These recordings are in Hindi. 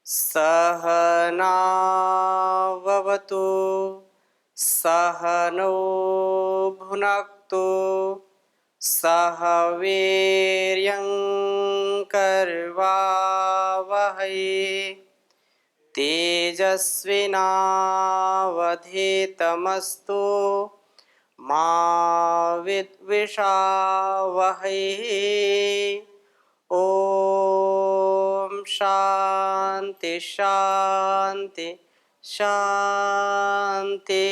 सहनाववतु सहनौ भुनक्तु सह वीर्यं कर्वावहै तेजस्विनावधीतमस्तु मा विद्विषावहै। ओम शांति शांति शांति।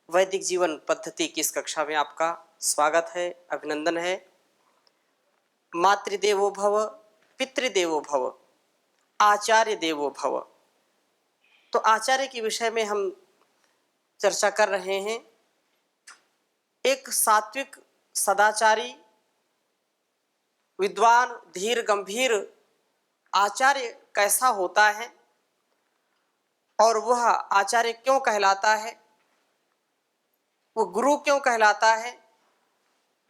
वैदिक जीवन पद्धति की इस कक्षा में आपका स्वागत है, अभिनंदन है। मातृदेवो भव, पितृदेवो भव, आचार्य देवो भव। तो आचार्य के विषय में हम चर्चा कर रहे हैं। एक सात्विक, सदाचारी, विद्वान, धीर, गंभीर आचार्य कैसा होता है और वह आचार्य क्यों कहलाता है, वो गुरु क्यों कहलाता है,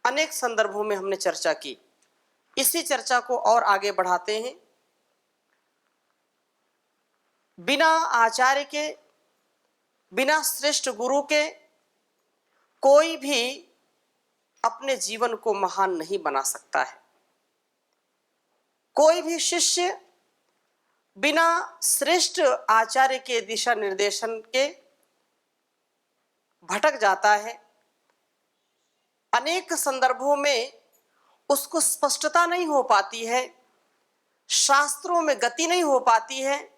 अनेक संदर्भों में हमने चर्चा की। इसी चर्चा को और आगे बढ़ाते हैं। बिना आचार्य के, बिना श्रेष्ठ गुरु के कोई भी अपने जीवन को महान नहीं बना सकता है। कोई भी शिष्य बिना श्रेष्ठ आचार्य के दिशा निर्देशन के भटक जाता है। अनेक संदर्भों में उसको स्पष्टता नहीं हो पाती है, शास्त्रों में गति नहीं हो पाती है,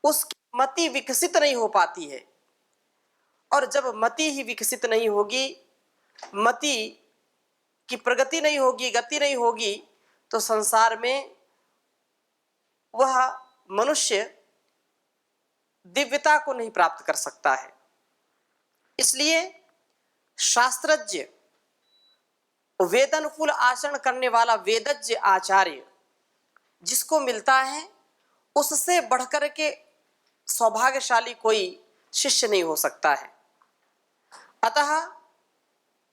उसकी मति विकसित नहीं हो पाती है। और जब मति ही विकसित नहीं होगी, मति की प्रगति नहीं होगी, गति नहीं होगी, तो संसार में वह मनुष्य दिव्यता को नहीं प्राप्त कर सकता है। इसलिए शास्त्रज्ञ, वेदानुकूल आचरण करने वाला वेदज्ञ आचार्य जिसको मिलता है, उससे बढ़कर के सौभाग्यशाली कोई शिष्य नहीं हो सकता है। अतः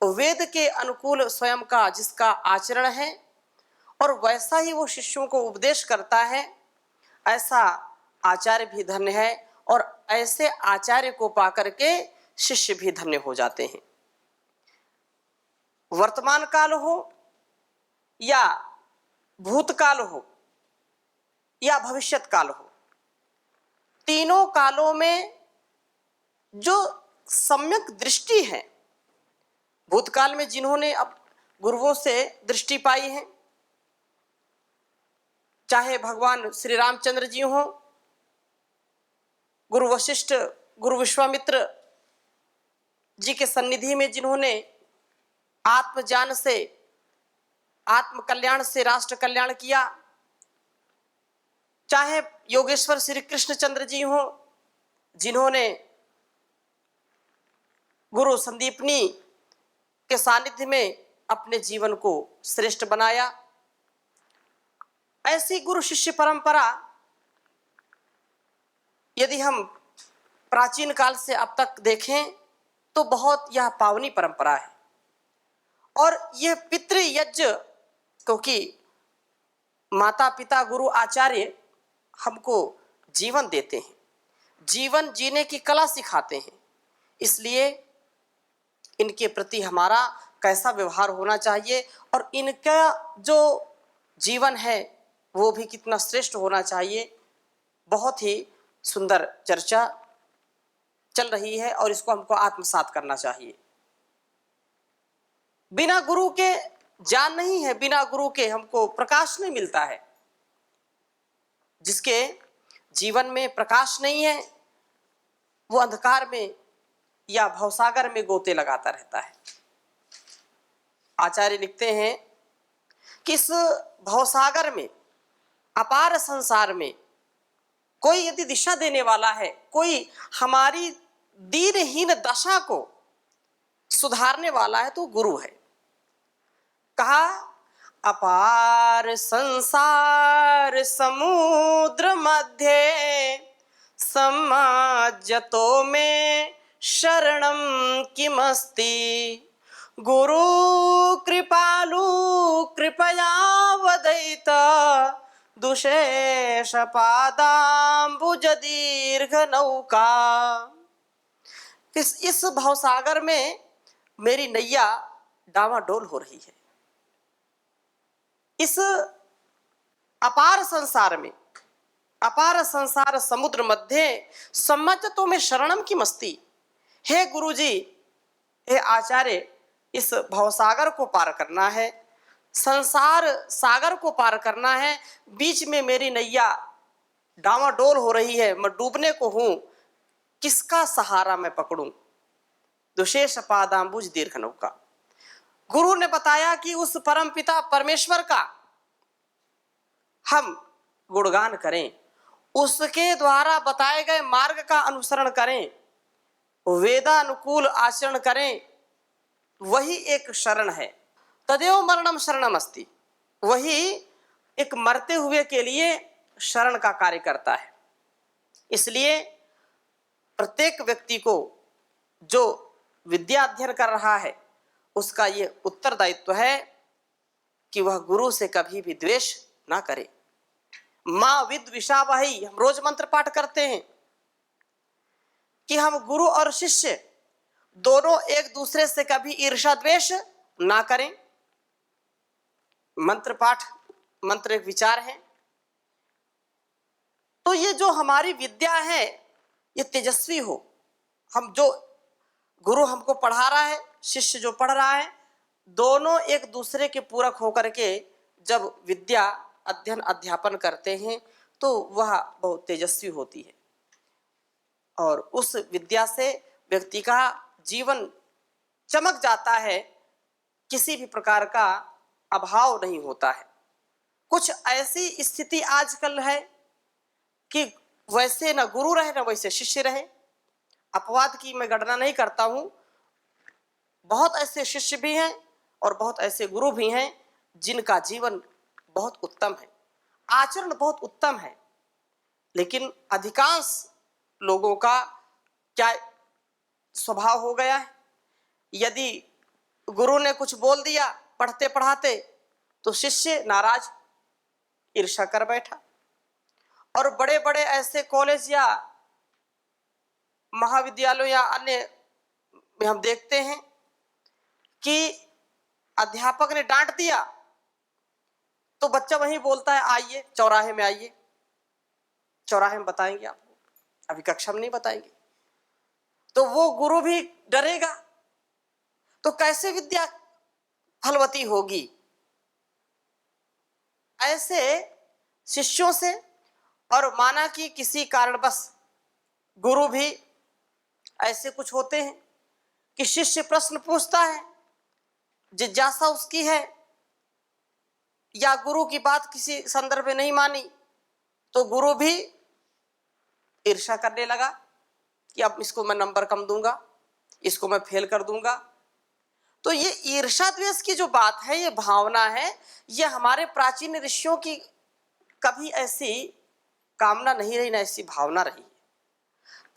वेद के अनुकूल स्वयं का जिसका आचरण है और वैसा ही वो शिष्यों को उपदेश करता है, ऐसा आचार्य भी धन्य है। और ऐसे आचार्य को पाकर के शिष्य भी धन्य हो जाते हैं। वर्तमान काल हो या भूतकाल हो या भविष्यत काल हो, तीनों कालों में जो सम्यक दृष्टि है, भूतकाल में जिन्होंने अब गुरुओं से दृष्टि पाई है, चाहे भगवान श्री रामचंद्र जी हो, गुरु वशिष्ठ, गुरु विश्वामित्र जी के सन्निधि में जिन्होंने आत्मज्ञान से, आत्म कल्याण से राष्ट्र कल्याण किया, चाहे योगेश्वर श्री कृष्णचंद्र जी हो, जिन्होंने गुरु संदीपनी के सानिध्य में अपने जीवन को श्रेष्ठ बनाया। ऐसी गुरु शिष्य परंपरा यदि हम प्राचीन काल से अब तक देखें तो बहुत यह पावनी परंपरा है। और यह पितृयज्ञ, क्योंकि माता पिता गुरु आचार्य हमको जीवन देते हैं, जीवन जीने की कला सिखाते हैं, इसलिए इनके प्रति हमारा कैसा व्यवहार होना चाहिए और इनका जो जीवन है वो भी कितना श्रेष्ठ होना चाहिए, बहुत ही सुंदर चर्चा चल रही है और इसको हमको आत्मसात करना चाहिए। बिना गुरु के ज्ञान नहीं है, बिना गुरु के हमको प्रकाश नहीं मिलता है। जिसके जीवन में प्रकाश नहीं है वो अंधकार में या भवसागर में गोते लगाता रहता है। आचार्य लिखते हैं कि इस भवसागर में, अपार संसार में कोई यदि दिशा देने वाला है, कोई हमारी दीनहीन दशा को सुधारने वाला है, तो गुरु है। कहा, अपार संसार समुद्र मध्य समाजतो में शरणम किमस्ति गुरु कृपालु कृपया वदयित दुशेष पादाम्बुज दीर्घ नौका। इस भवसागर में मेरी नैया डावाडोल हो रही है। इस अपार संसार में, अपार संसार समुद्र मध्य सम्मत में शरणम की मस्ती। हे गुरुजी, हे आचार्य, इस भवसागर को पार करना है, संसार सागर को पार करना है। बीच में मेरी नैया डावाडोल हो रही है, मैं डूबने को हूं, किसका सहारा मैं पकड़ूं? दुशेष पादाम्बुज दीर्घ नौका। गुरु ने बताया कि उस परम पिता परमेश्वर का हम गुणगान करें, उसके द्वारा बताए गए मार्ग का अनुसरण करें, वेदानुकूल आचरण करें, वही एक शरण है। तदेव मरणम शरणम अस्ति, वही एक मरते हुए के लिए शरण का कार्य करता है। इसलिए प्रत्येक व्यक्ति को जो विद्या अध्ययन कर रहा है उसका ये उत्तरदायित्व है कि वह गुरु से कभी भी द्वेष ना करे। मां विद्विषावहै, हम रोज मंत्र पाठ करते हैं कि हम गुरु और शिष्य दोनों एक दूसरे से कभी ईर्ष्या द्वेष ना करें। मंत्र पाठ, मंत्र एक विचार है। तो ये जो हमारी विद्या है ये तेजस्वी हो। हम जो गुरु हमको पढ़ा रहा है, शिष्य जो पढ़ रहा है, दोनों एक दूसरे के पूरक होकर के जब विद्या अध्ययन अध्यापन करते हैं तो वह बहुत तेजस्वी होती है और उस विद्या से व्यक्ति का जीवन चमक जाता है, किसी भी प्रकार का अभाव नहीं होता है। कुछ ऐसी स्थिति आजकल है कि वैसे न गुरु रहे न वैसे शिष्य रहे। अपवाद की मैं गणना नहीं करता हूं, बहुत ऐसे शिष्य भी हैं और बहुत ऐसे गुरु भी हैं जिनका जीवन बहुत उत्तम है, आचरण बहुत उत्तम है। लेकिन अधिकांश लोगों का क्या स्वभाव हो गया है, यदि गुरु ने कुछ बोल दिया पढ़ते पढ़ाते तो शिष्य नाराज, ईर्ष्या कर बैठा। और बड़े बड़े ऐसे कॉलेज या महाविद्यालय या अन्य में हम देखते हैं कि अध्यापक ने डांट दिया तो बच्चा वहीं बोलता है आइए चौराहे में आइए, चौराहे में बताएंगे आपको, अभी कक्षा में नहीं बताएंगे। तो वो गुरु भी डरेगा, तो कैसे विद्या फलवती होगी? ऐसे शिष्यों से, और माना कि किसी कारणवश गुरु भी ऐसे कुछ होते हैं कि शिष्य प्रश्न पूछता है, जिज्ञासा उसकी है, या गुरु की बात किसी संदर्भ में नहीं मानी तो गुरु भी ईर्ष्या करने लगा कि अब इसको मैं नंबर कम दूंगा, इसको मैं फेल कर दूंगा। तो ये ईर्ष्या द्वेष की जो बात है, ये भावना है, ये हमारे प्राचीन ऋषियों की कभी ऐसी कामना नहीं रही, ना ऐसी भावना रही।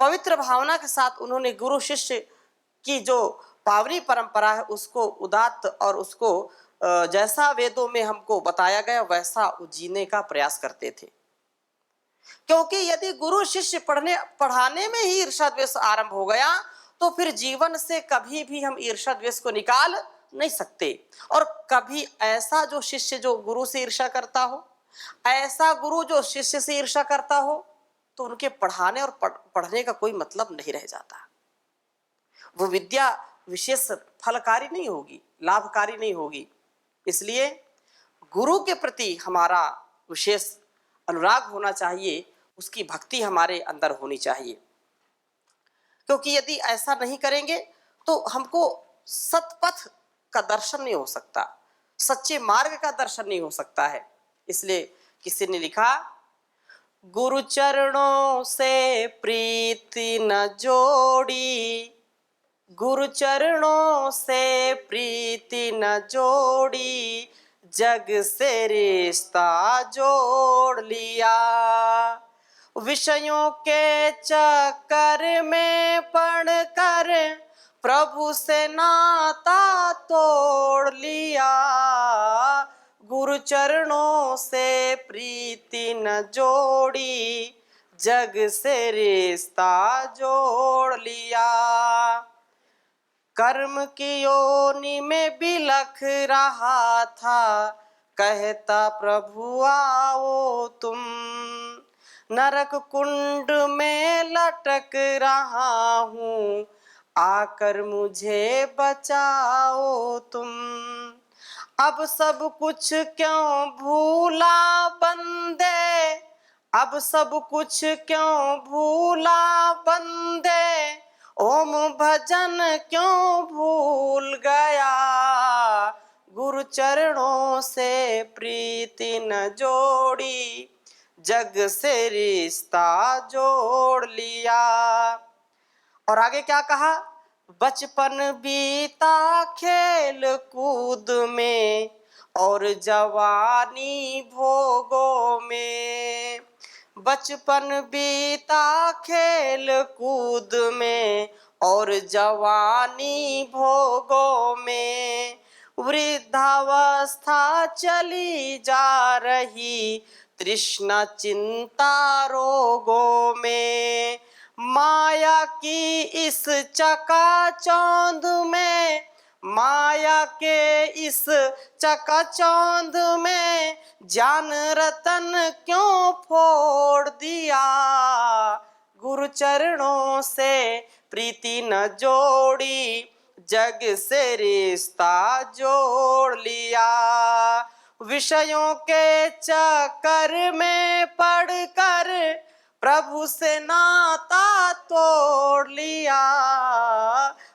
पवित्र भावना के साथ उन्होंने गुरु शिष्य की जो पावनी परंपरा है उसको उदात्त और उसको जैसा वेदों में हमको बताया गया वैसा जीने का प्रयास करते थे। क्योंकि यदि गुरु शिष्य पढ़ाने में ही ईर्ष्या द्वेष आरंभ हो गया तो फिर जीवन से कभी भी हम ईर्ष्या द्वेष को निकाल नहीं सकते। और कभी ऐसा जो शिष्य जो गुरु से ईर्ष्या करता हो, ऐसा गुरु जो शिष्य से ईर्ष्या करता हो, तो उनके पढ़ाने और पढ़ने का कोई मतलब नहीं रह जाता। वो विद्या विशेष फलकारी नहीं होगी, लाभकारी नहीं होगी। इसलिए गुरु के प्रति हमारा विशेष अनुराग होना चाहिए, उसकी भक्ति हमारे अंदर होनी चाहिए। क्योंकि यदि ऐसा नहीं करेंगे तो हमको सतपथ का दर्शन नहीं हो सकता, सच्चे मार्ग का दर्शन नहीं हो सकता है। इसलिए किसी ने लिखा, गुरु चरणों से प्रीति न जोड़ी, गुरु चरणों से प्रीति न जोड़ी, जग से रिश्ता जोड़ लिया। विषयों के चक्कर में पड़ कर प्रभु से नाता तोड़ लिया, गुरु चरणों से प्रीति न जोड़ी, जग से रिश्ता जोड़ लिया। कर्म की योनि में बिलख रहा था, कहता प्रभु आओ तुम, नरक कुंड में लटक रहा हूँ, आकर मुझे बचाओ तुम। अब सब कुछ क्यों भूला बंदे, अब सब कुछ क्यों भूला बंदे, ओम भजन क्यों भूल गया, गुरु चरणों से प्रीति न जोड़ी, जग से रिश्ता जोड़ लिया। और आगे क्या कहा, बचपन बीता खेल कूद में और जवानी भोगों में, बचपन बीता खेल कूद में और जवानी भोगों में, वृद्धावस्था चली जा रही तृष्णा चिंता रोगों में, माया की इस चकाचौंध में, माया के इस चकाचौंध में, जान रतन क्यों फोड़ दिया, गुरु चरणों से प्रीति न जोड़ी, जग से रिश्ता जोड़ लिया। विषयों के चक्कर में पड़कर प्रभु से नाता तोड़ लिया,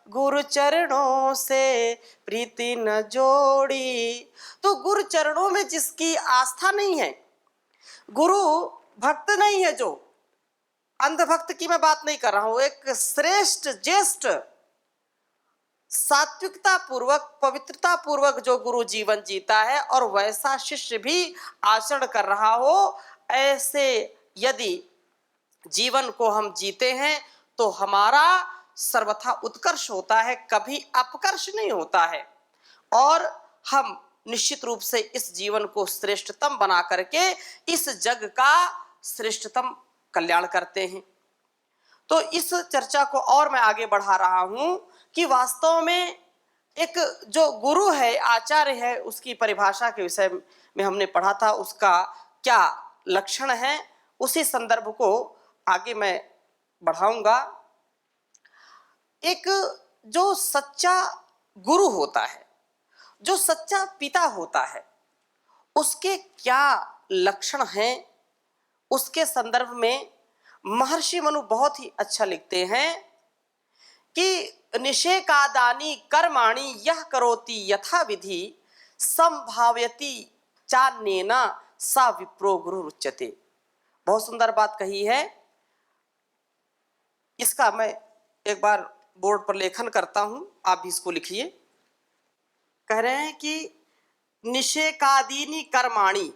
गुरु चरणों से प्रीति न जोड़ी। तो गुरु चरणों में जिसकी आस्था नहीं है, गुरु भक्त नहीं है, जो अंधभक्त की मैं बात नहीं कर रहा हूं, एक श्रेष्ठ ज्येष्ठ सात्विकता पूर्वक पवित्रता पूर्वक जो गुरु जीवन जीता है और वैसा शिष्य भी आचरण कर रहा हो, ऐसे यदि जीवन को हम जीते हैं तो हमारा सर्वथा उत्कर्ष होता है, कभी अपकर्ष नहीं होता है, और हम निश्चित रूप से इस जीवन को श्रेष्ठतम बना करके इस जग का श्रेष्ठतम कल्याण करते हैं। तो इस चर्चा को और मैं आगे बढ़ा रहा हूं कि वास्तव में एक जो गुरु है, आचार्य है, उसकी परिभाषा के विषय में हमने पढ़ा था, उसका क्या लक्षण है, उसी संदर्भ को आगे मैं बढ़ाऊंगा। एक जो सच्चा गुरु होता है, जो सच्चा पिता होता है, उसके क्या लक्षण हैं, उसके संदर्भ में महर्षि मनु बहुत ही अच्छा लिखते हैं कि निषेकादानी कर्माणि यह करोति यथा विधि संभाव्यति चान्येन सा विप्रो गुरु रुच्यते। बहुत सुंदर बात कही है, इसका मैं एक बार बोर्ड पर लेखन करता हूं, आप भी इसको लिखिए। कह रहे हैं कि निषेकादीनी कर्माणि,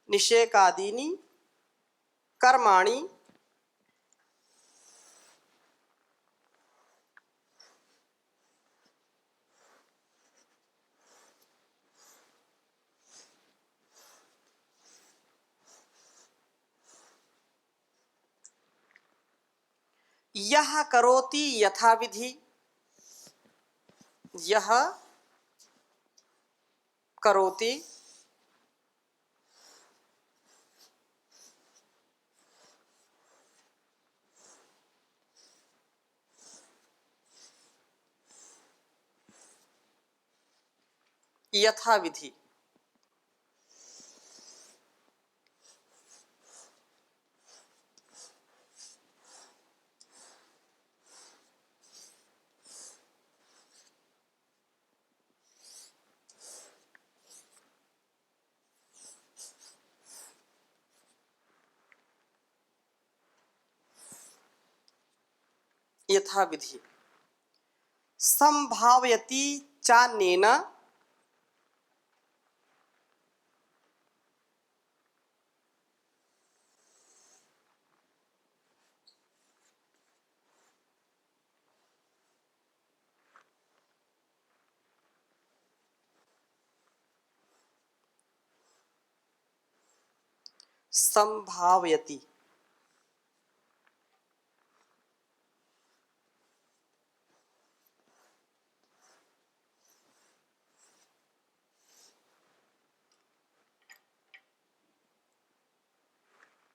निषेकादीनी कर्माणि यह करोति यथाविधि, यह करोति यथाविधि। यथा विधि संभावयति चान्येन संभावयति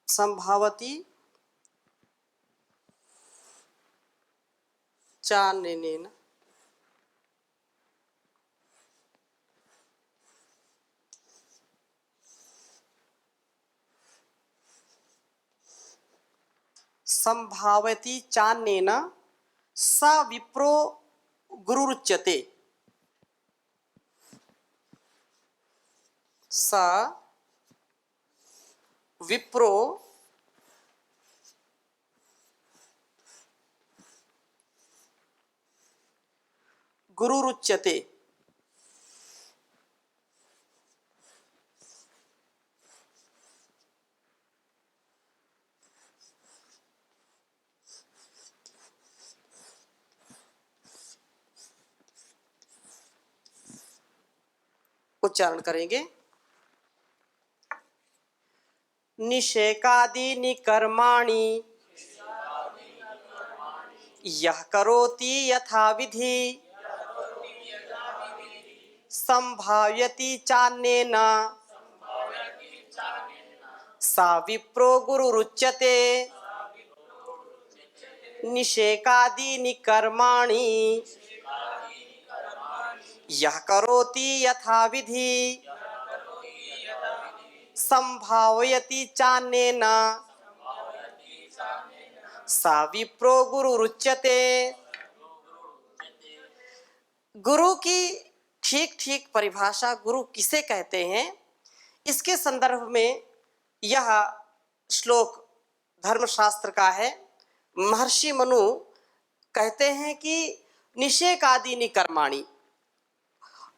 संभावती चान्येन संभावती चान्येन स विप्रो गुरुरुच्यते स विप्रो गुरुरुच्यते। उच्चारण करेंगे। निषेकादीनि कर्माणि यः करोति यथा विधि संभाव्यति चान्येन सा विप्रो गुरुरुच्यते। निषेकादीनि कर्माणि यः करोति यथा विधि संभावयति चान्येन सा विप्रो गुरुरुच्यते। गुरु की ठीक ठीक परिभाषा गुरु किसे कहते हैं, इसके संदर्भ में यह श्लोक धर्मशास्त्र का है। महर्षि मनु कहते हैं कि निषेकादीनि कर्माणि,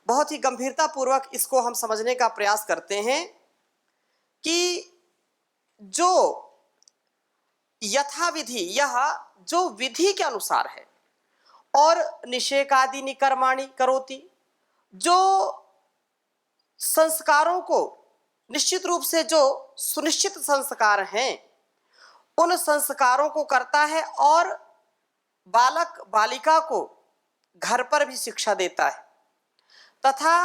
बहुत ही गंभीरता पूर्वक इसको हम समझने का प्रयास करते हैं कि जो यथाविधि, यह जो विधि के अनुसार है, और निषेकादीनि कर्माणि करोति, जो संस्कारों को निश्चित रूप से जो सुनिश्चित संस्कार हैं उन संस्कारों को करता है, और बालक बालिका को घर पर भी शिक्षा देता है, तथा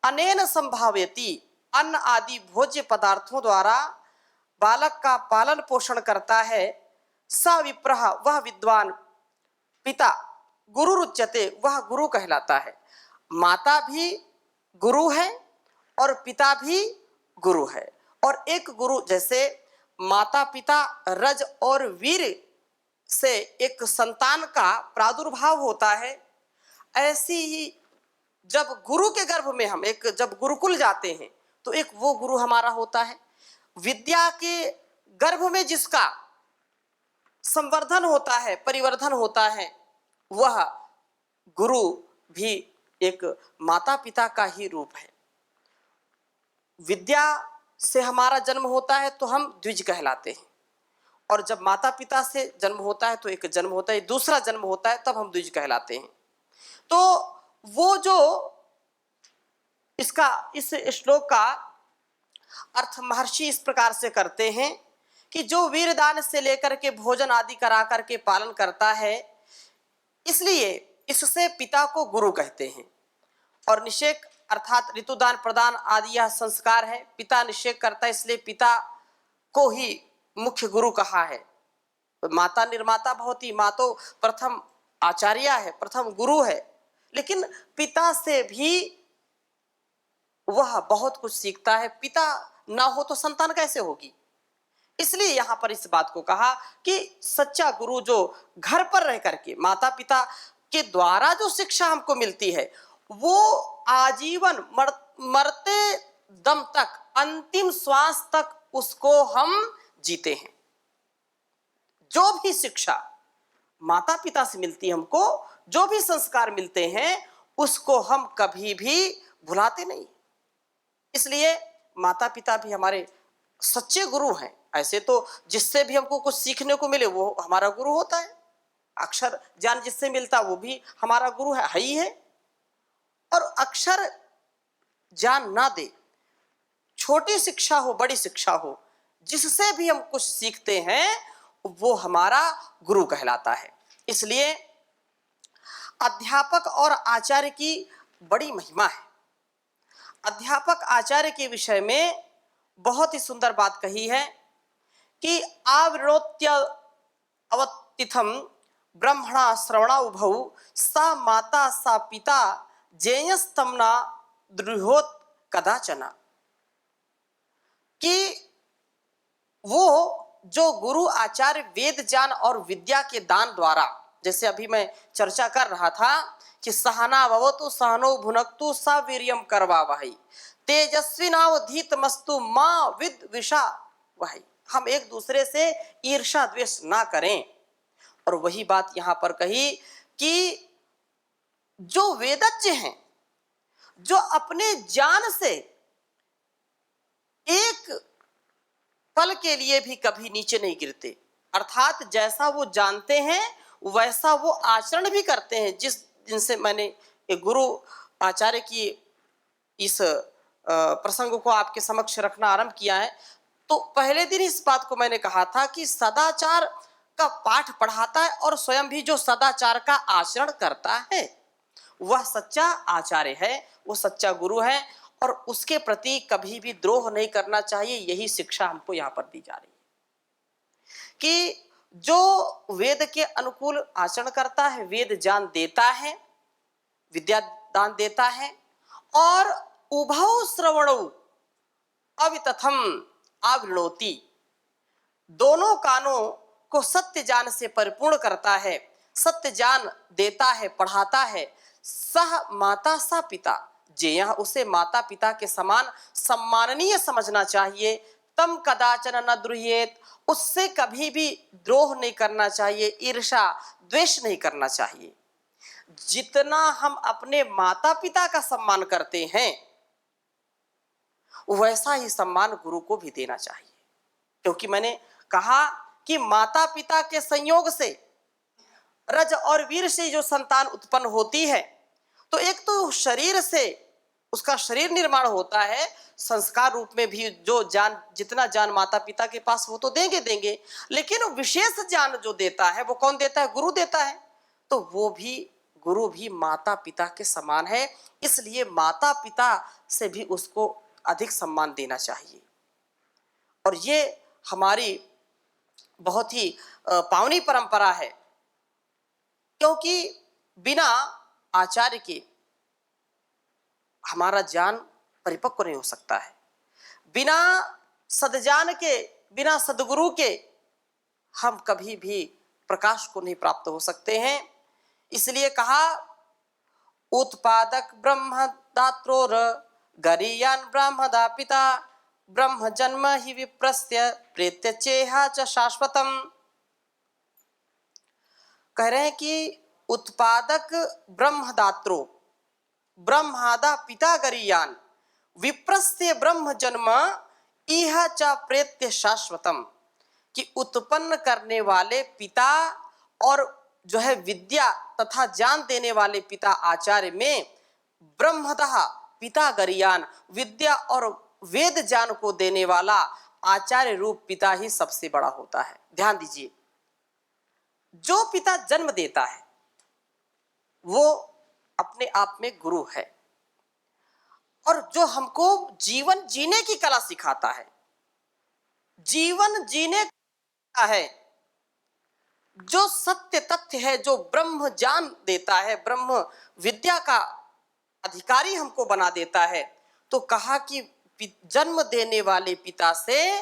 अनेन संभाव्यति, अन्न आदि भोज्य पदार्थों द्वारा बालक का पालन पोषण करता है। स विप्रः, वह विद्वान पिता, गुरुरुच्यते, वह गुरु कहलाता है। माता भी गुरु है और पिता भी गुरु है। और एक गुरु, जैसे माता पिता रज और वीर से एक संतान का प्रादुर्भाव होता है, ऐसी ही जब गुरु के गर्भ में हम जब गुरुकुल जाते हैं तो एक वो गुरु हमारा होता है। विद्या के गर्भ में जिसका संवर्धन होता है, परिवर्धन होता है, वह गुरु भी एक माता पिता का ही रूप है। विद्या से हमारा जन्म होता है तो हम द्विज कहलाते हैं, और जब माता पिता से जन्म होता है तो एक जन्म होता है, दूसरा जन्म होता है, तब हम द्विज कहलाते हैं। तो वो जो इस श्लोक का अर्थ महर्षि इस प्रकार से करते हैं कि जो वीरदान से लेकर के भोजन आदि करा करके पालन करता है, इसलिए इससे पिता को गुरु कहते हैं। और निषेक अर्थात ऋतुदान प्रदान आदि यह संस्कार है, पिता निषेक करता है, इसलिए पिता को ही मुख्य गुरु कहा है। माता निर्माता भवति, मातो प्रथम आचार्य है, प्रथम गुरु है, लेकिन पिता से भी वह बहुत कुछ सीखता है। पिता ना हो तो संतान कैसे होगी। इसलिए यहां पर इस बात को कहा कि सच्चा गुरु जो घर पर रह करके माता पिता के द्वारा जो शिक्षा हमको मिलती है, वो आजीवन मरते दम तक, अंतिम श्वास तक उसको हम जीते हैं। जो भी शिक्षा माता पिता से मिलती है हमको, जो भी संस्कार मिलते हैं उसको हम कभी भी भुलाते नहीं। इसलिए माता पिता भी हमारे सच्चे गुरु हैं। ऐसे तो जिससे भी हमको कुछ सीखने को मिले वो हमारा गुरु होता है, अक्षर ज्ञान जिससे मिलता वो भी हमारा गुरु है ही है। और अक्षर ज्ञान ना दे, छोटी शिक्षा हो बड़ी शिक्षा हो, जिससे भी हम कुछ सीखते हैं वो हमारा गुरु कहलाता है। इसलिए अध्यापक और आचार्य की बड़ी महिमा है। अध्यापक आचार्य के विषय में बहुत ही सुंदर बात कही है कि आवृत्य अवतिथम ब्रह्मणा श्रवणा उभौ सा माता सा पिता जेयस्तमना द्रुहोत कदाचना, कि वो जो गुरु आचार्य वेद ज्ञान और विद्या के दान द्वारा, जैसे अभी मैं चर्चा कर रहा था कि सहना भवतु सहनो भुनक्तु सा वीर्यम करवावहै तेजस्विनावधीतमस्तु मां विद्विषा वहै। हम एक दूसरे से ईर्ष्या द्वेष ना करें। और वही बात यहाँ पर कही कि जो वेदज्ञ हैं, जो अपने ज्ञान से एक पल के लिए भी कभी नीचे नहीं गिरते, अर्थात जैसा वो जानते हैं वैसा वो आचरण भी करते हैं। जिस दिन से मैंने एक गुरु आचार्य की इस प्रसंग को आपके समक्ष रखना आरंभ किया है, तो पहले दिन इस बात को मैंने कहा था कि सदाचार का पाठ पढ़ाता है और स्वयं भी जो सदाचार का आचरण करता है वह सच्चा आचार्य है, वो सच्चा गुरु है। और उसके प्रति कभी भी द्रोह नहीं करना चाहिए। यही शिक्षा हमको यहाँ पर दी जा रही है कि जो वेद के अनुकूल आचरण करता है, वेद ज्ञान देता है, विद्या दान देता है, और उभौ श्रवणौ अवितथम आवृणोति, दोनों कानों को सत्य ज्ञान से परिपूर्ण करता है, सत्य ज्ञान देता है, पढ़ाता है। सह माता सा पिता, जेयः उसे माता पिता के समान सम्माननीय समझना चाहिए। तम कदाचन न द्रुह्येत, उससे कभी भी द्रोह नहीं करना चाहिए, ईर्ष्या द्वेष नहीं करना चाहिए। जितना हम अपने माता पिता का सम्मान करते हैं वैसा ही सम्मान गुरु को भी देना चाहिए। क्योंकि मैंने कहा कि माता पिता के संयोग से रज और वीर से जो संतान उत्पन्न होती है, तो एक तो शरीर से उसका शरीर निर्माण होता है, संस्कार रूप में भी जो ज्ञान, जितना ज्ञान माता पिता के पास वो तो देंगे, लेकिन विशेष ज्ञान जो देता है वो कौन देता है? गुरु देता है। तो वो भी गुरु भी माता पिता के समान है, इसलिए माता पिता से भी उसको अधिक सम्मान देना चाहिए। और ये हमारी बहुत ही पावनी परंपरा है, क्योंकि बिना आचार्य के हमारा ज्ञान परिपक्व नहीं हो सकता है। बिना सद्ज्ञान के, बिना सद्गुरु के हम कभी भी प्रकाश को नहीं प्राप्त हो सकते हैं। इसलिए कहा उत्पादक ब्रह्म दात्रोर गरीयान ब्रह्मदा पिता ब्रह्म जन्म ही विप्रस्य प्रेत्य चेहा च शाश्वतम। कह रहे हैं कि उत्पादक ब्रह्मदात्रो ब्रह्मादा पिता गरीयान विप्रस्य ब्रह्म जन्म इह च प्रेत्य शाश्वतम, कि उत्पन्न करने वाले पिता और जो है विद्या तथा ज्ञान देने वाले पिता आचार्य में ब्रह्मतः पिता गरीयान, विद्या और वेद ज्ञान को देने वाला आचार्य रूप पिता ही सबसे बड़ा होता है। ध्यान दीजिए, जो पिता जन्म देता है वो अपने आप में गुरु है, और जो हमको जीवन जीने की कला सिखाता है, जीवन जीने का है, जो सत्य तथ्य है, जो ब्रह्म ज्ञान देता है, ब्रह्म विद्या का अधिकारी हमको बना देता है, तो कहा कि जन्म देने वाले पिता से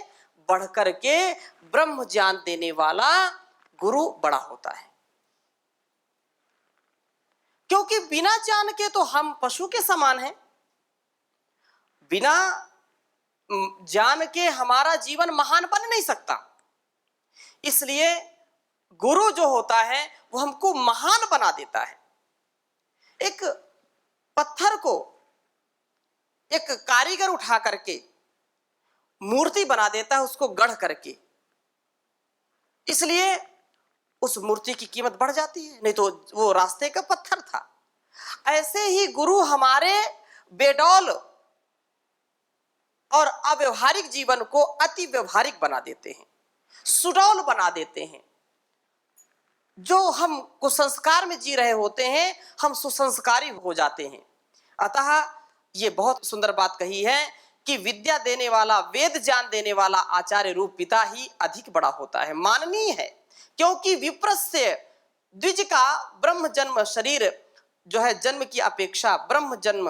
बढ़कर के ब्रह्म ज्ञान देने वाला गुरु बड़ा होता है। क्योंकि बिना ज्ञान के तो हम पशु के समान हैं, बिना ज्ञान के हमारा जीवन महान बन नहीं सकता। इसलिए गुरु जो होता है वो हमको महान बना देता है। एक पत्थर को एक कारीगर उठा करके मूर्ति बना देता है, उसको गढ़ करके, इसलिए उस मूर्ति की कीमत बढ़ जाती है, नहीं तो वो रास्ते का पत्थर था। ऐसे ही गुरु हमारे बेडौल और अव्यवहारिक जीवन को अति व्यवहारिक बना देते हैं, सुडौल बना देते हैं। जो हम कुसंस्कार में जी रहे होते हैं, हम सुसंस्कारी हो जाते हैं। अतः ये बहुत सुंदर बात कही है कि विद्या देने वाला, वेद ज्ञान देने वाला आचार्य रूप पिता ही अधिक बड़ा होता है, माननीय है। क्योंकि विप्रस्य द्विज का ब्रह्म जन्म शरीर जो है जन्म की अपेक्षा ब्रह्म जन्म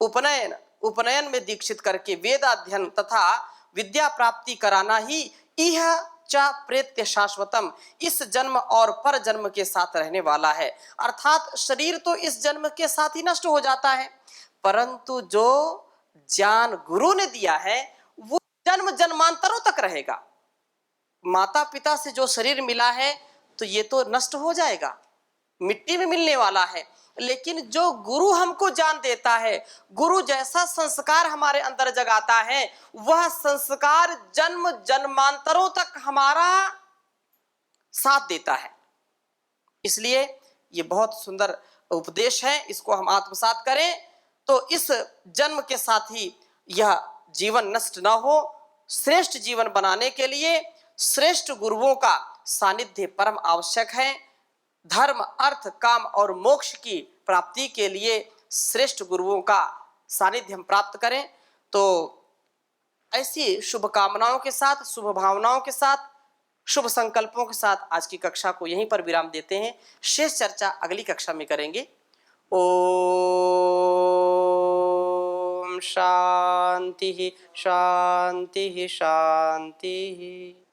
उपनयन में दीक्षित करके वेदाध्ययन तथा विद्या प्राप्ति कराना ही इह च प्रेत्य शाश्वतम, इस जन्म और पर जन्म के साथ रहने वाला है। अर्थात शरीर तो इस जन्म के साथ ही नष्ट हो जाता है, परंतु जो ज्ञान गुरु ने दिया है वो जन्म जन्मांतरों तक रहेगा। माता पिता से जो शरीर मिला है तो ये तो नष्ट हो जाएगा, मिट्टी में मिलने वाला है, लेकिन जो गुरु हमको ज्ञान देता है, गुरु जैसा संस्कार हमारे अंदर जगाता है, वह संस्कार जन्म जन्मांतरों तक हमारा साथ देता है। इसलिए ये बहुत सुंदर उपदेश है, इसको हम आत्मसात करें तो इस जन्म के साथ ही यह जीवन नष्ट ना हो। श्रेष्ठ जीवन बनाने के लिए श्रेष्ठ गुरुओं का सानिध्य परम आवश्यक है। धर्म, अर्थ, काम और मोक्ष की प्राप्ति के लिए श्रेष्ठ गुरुओं का सानिध्य हम प्राप्त करें। तो ऐसी शुभ कामनाओं के साथ, शुभ भावनाओं के साथ, शुभ संकल्पों के साथ आज की कक्षा को यहीं पर विराम देते हैं। शेष चर्चा अगली कक्षा में करेंगे। ओम शांति शांति शांति।